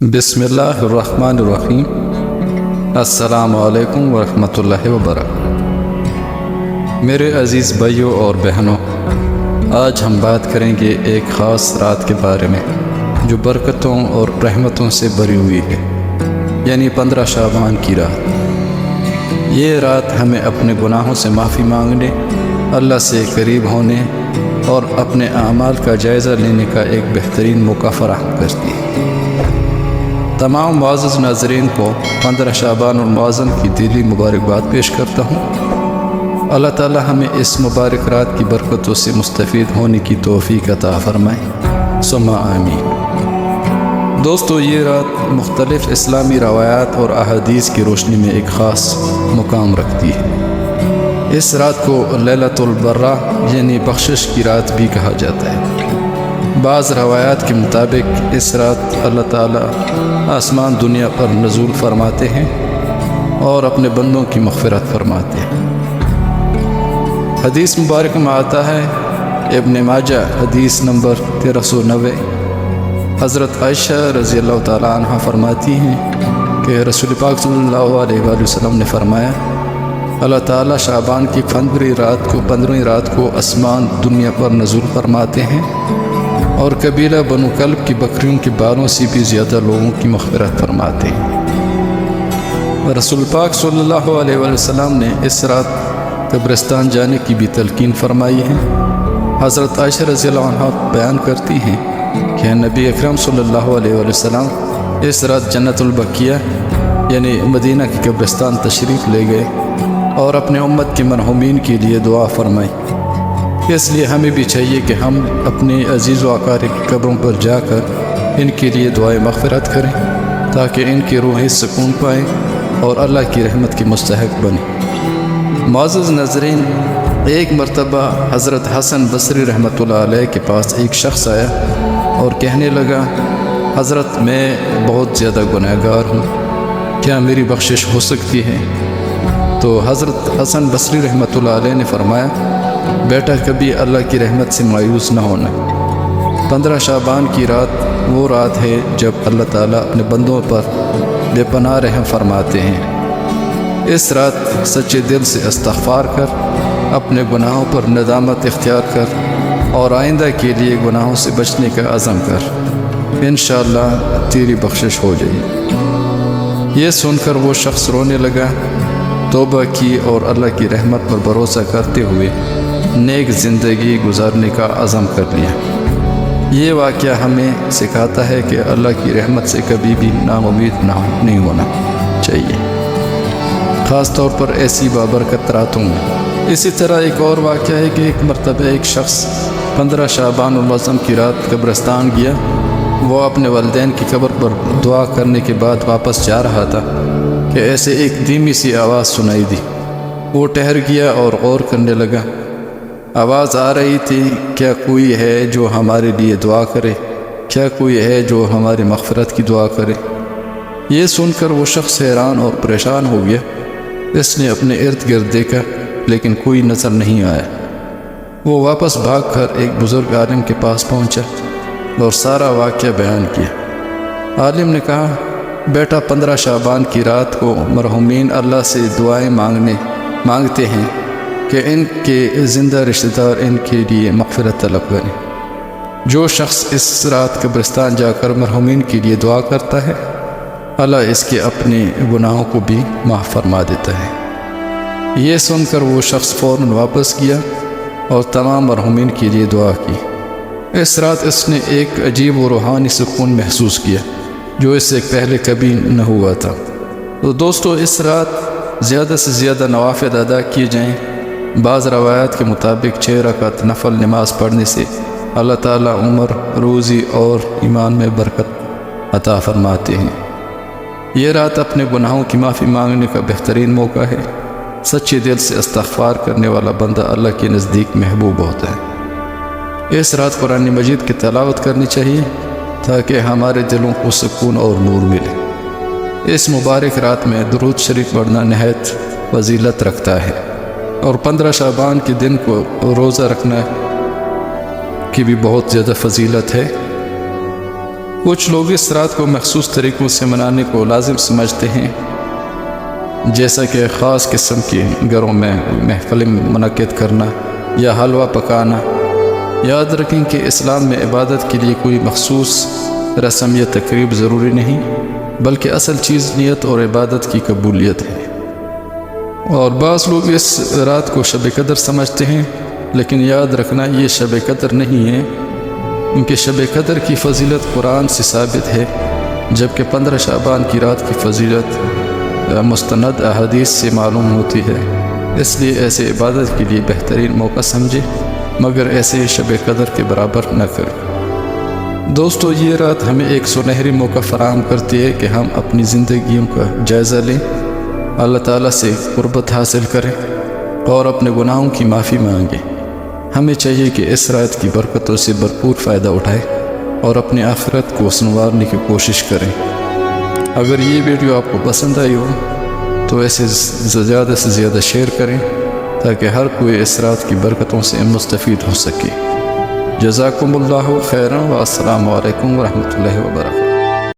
بسم اللہ الرحمن الرحیم۔ السلام علیکم ورحمۃ اللہ وبرکاتہ۔ میرے عزیز بھائیوں اور بہنوں، آج ہم بات کریں گے ایک خاص رات کے بارے میں جو برکتوں اور رحمتوں سے بھری ہوئی ہے، یعنی 15 شعبان کی رات۔ یہ رات ہمیں اپنے گناہوں سے معافی مانگنے، اللہ سے قریب ہونے اور اپنے اعمال کا جائزہ لینے کا ایک بہترین موقع فراہم کرتی ہے۔ تمام معزز ناظرین کو 15 شعبان المعظم کی دلی مبارکباد پیش کرتا ہوں۔ اللہ تعالی ہمیں اس مبارک رات کی برکتوں سے مستفید ہونے کی توفیق عطا فرمائے، ثم آمین۔ دوستو، یہ رات مختلف اسلامی روایات اور احادیث کی روشنی میں ایک خاص مقام رکھتی ہے۔ اس رات کو لیلۃ البرہ یعنی بخشش کی رات بھی کہا جاتا ہے۔ بعض روایات کے مطابق اس رات اللہ تعالیٰ آسمان دنیا پر نزول فرماتے ہیں اور اپنے بندوں کی مغفرت فرماتے ہیں۔ حدیث مبارک میں آتا ہے، ابن ماجہ حدیث نمبر 1390، حضرت عائشہ رضی اللہ تعالیٰ عنہ فرماتی ہیں کہ رسول پاک صلی اللہ علیہ وآلہ وسلم نے فرمایا، اللہ تعالیٰ شعبان کی 15ویں رات کو آسمان دنیا پر نزول فرماتے ہیں اور قبیلہ بنو کلب کی بکریوں کے بالوں سے بھی زیادہ لوگوں کی مغفرت فرماتے ہیں۔ رسول پاک صلی اللہ علیہ وسلم نے اس رات قبرستان جانے کی بھی تلقین فرمائی ہے۔ حضرت عائشہ رضی اللہ عنہ بیان کرتی ہیں کہ نبی اکرم صلی اللہ علیہ وسلم اس رات جنت البقیہ یعنی مدینہ کی قبرستان تشریف لے گئے اور اپنے امت کے مرحومین کے لیے دعا فرمائی۔ اس لیے ہمیں بھی چاہیے کہ ہم اپنے عزیز و اقارب کی قبروں پر جا کر ان کے لیے دعائے مغفرت کریں تاکہ ان کی روحیں سکون پائیں اور اللہ کی رحمت کے مستحق بنیں۔ معزز ناظرین، ایک مرتبہ حضرت حسن بصری رحمۃ اللہ علیہ کے پاس ایک شخص آیا اور کہنے لگا، حضرت میں بہت زیادہ گناہ گار ہوں، کیا میری بخشش ہو سکتی ہے؟ تو حضرت حسن بصری رحمۃ اللہ علیہ نے فرمایا، بیٹا کبھی اللہ کی رحمت سے مایوس نہ ہونا۔ 15 شعبان کی رات وہ رات ہے جب اللہ تعالیٰ اپنے بندوں پر بے پناہ رحم فرماتے ہیں۔ اس رات سچے دل سے استغفار کر، اپنے گناہوں پر ندامت اختیار کر اور آئندہ کے لیے گناہوں سے بچنے کا عزم کر، انشاءاللہ تیری بخشش ہو جائے گی۔ یہ سن کر وہ شخص رونے لگا، توبہ کی اور اللہ کی رحمت پر بھروسہ کرتے ہوئے نیک زندگی گزارنے کا عزم کر لیا۔ یہ واقعہ ہمیں سکھاتا ہے کہ اللہ کی رحمت سے کبھی بھی ناامید نہیں ہونا چاہیے، خاص طور پر ایسی بابرکت راتوں میں۔ اسی طرح ایک اور واقعہ ہے کہ ایک مرتبہ ایک شخص 15 شعبان المعظم کی رات قبرستان گیا۔ وہ اپنے والدین کی قبر پر دعا کرنے کے بعد واپس جا رہا تھا کہ ایسے ایک دھیمی سی آواز سنائی دی۔ وہ ٹھہر گیا اور غور کرنے لگا۔ آواز آ رہی تھی، کیا کوئی ہے جو ہمارے لیے دعا کرے؟ کیا کوئی ہے جو ہماری مغفرت کی دعا کرے؟ یہ سن کر وہ شخص حیران اور پریشان ہو گیا۔ اس نے اپنے ارد گرد دیکھا لیکن کوئی نظر نہیں آیا۔ وہ واپس بھاگ کر ایک بزرگ عالم کے پاس پہنچا اور سارا واقعہ بیان کیا۔ عالم نے کہا، بیٹا 15 شعبان کی رات کو مرحومین اللہ سے دعائیں مانگتے ہیں کہ ان کے زندہ رشتہ دار ان کے لیے مغفرت طلب کریں۔ جو شخص اس رات قبرستان جا کر مرحومین کے لیے دعا کرتا ہے، اللہ اس کے اپنے گناہوں کو بھی معاف فرما دیتا ہے۔ یہ سن کر وہ شخص فوراً واپس گیا اور تمام مرحومین کے لیے دعا کی۔ اس رات اس نے ایک عجیب و روحانی سکون محسوس کیا جو اس سے پہلے کبھی نہ ہوا تھا۔ تو دوستو، اس رات زیادہ سے زیادہ نوافل ادا کیے جائیں۔ بعض روایات کے مطابق 6 رکعت نفل نماز پڑھنے سے اللہ تعالیٰ عمر، روزی اور ایمان میں برکت عطا فرماتے ہیں۔ یہ رات اپنے گناہوں کی معافی مانگنے کا بہترین موقع ہے۔ سچے دل سے استغفار کرنے والا بندہ اللہ کے نزدیک محبوب ہوتا ہے۔ اس رات قرآن مجید کی تلاوت کرنی چاہیے تاکہ ہمارے دلوں کو سکون اور نور ملے۔ اس مبارک رات میں درود شریف پڑھنا نہایت فضیلت رکھتا ہے، اور 15 شعبان کے دن کو روزہ رکھنا کی بھی بہت زیادہ فضیلت ہے۔ کچھ لوگ اس رات کو مخصوص طریقوں سے منانے کو لازم سمجھتے ہیں، جیسا کہ خاص قسم کی گھروں میں محفل منعقد کرنا یا حلوہ پکانا۔ یاد رکھیں کہ اسلام میں عبادت کے لیے کوئی مخصوص رسم یا تقریب ضروری نہیں، بلکہ اصل چیز نیت اور عبادت کی قبولیت ہے۔ اور بعض لوگ اس رات کو شب قدر سمجھتے ہیں، لیکن یاد رکھنا یہ شب قدر نہیں ہے، کیونکہ شب قدر کی فضیلت قرآن سے ثابت ہے، جبکہ 15 شعبان کی رات کی فضیلت مستند احادیث سے معلوم ہوتی ہے۔ اس لیے ایسے عبادت کے لیے بہترین موقع سمجھے، مگر ایسے شب قدر کے برابر نہ کریں۔ دوستو، یہ رات ہمیں ایک سنہری موقع فراہم کرتی ہے کہ ہم اپنی زندگیوں کا جائزہ لیں، اللہ تعالیٰ سے قربت حاصل کریں اور اپنے گناہوں کی معافی مانگیں۔ ہمیں چاہیے کہ اس رات کی برکتوں سے بھرپور فائدہ اٹھائیں اور اپنی آخرت کو سنوارنے کی کوشش کریں۔ اگر یہ ویڈیو آپ کو پسند آئی ہو تو اسے زیادہ سے زیادہ شیئر کریں تاکہ ہر کوئی اس رات کی برکتوں سے مستفید ہو سکے۔ جزاکم اللہ خیرا، والسلام علیکم ورحمۃ اللہ وبرکاتہ۔